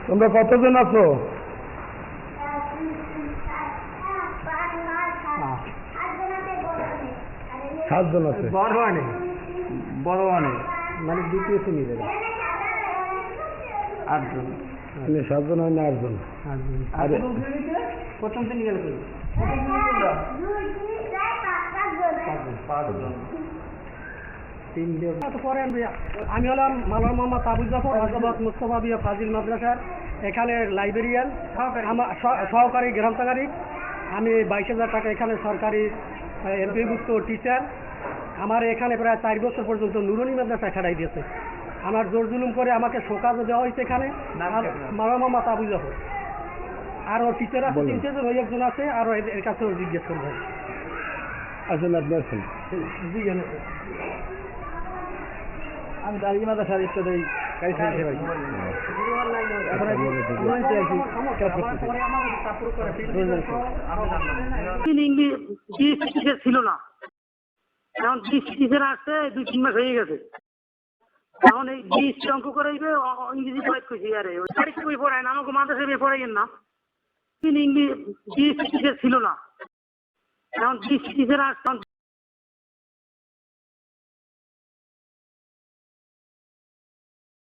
তোমরা কতজন আছো? সাতজন আছে। বড় অনেক মানে দ্বিতীয় শ্রেণীর আটজন। সাতজন হয় না আটজন? আর প্রথম শ্রেণী গেল আমি হলাম মাওলানা মোহাম্মদ আবুল জাফর আজাবাদ মুস্তফা বিয়া ফাজিল মাদ্রাসার এখানে লাইব্রেরিয়ান, আমার সহকারী গ্রন্থাগারিক। আমি 22,000 টাকা এখানে সরকারি এমপিভুক্ত টিচার। আমার এখানে প্রায় 4 বছর পর্যন্ত নুরানি মাদ্রাসা খেলাই দিয়েছে। আমার জোর জুলুম করে আমাকে শোকাজও দেওয়া হয়েছে এখানে। মাওলানা মোহাম্মদ আবুল জাফর আরও টিচার আছে 3-4 জন, ওই একজন আছে, আরও এর কাছেও জিজ্ঞেস করবেন। আসেন আপনি আসেন। জি আমি দাঁড়িয়ে মাদ্রাসার ইত্যাদি ছিল না, এখন টিচার আসছে 2-3 মাস হয়ে গেছে। এখন এই অঙ্ক করাইবে, ইংরেজি কইছি আরে বই পড়ায় না, আমাকে মাদ্রাসায় বই পড়াইয়েন না। ইংলিশ ছিল না, এখন টিচার আসছে।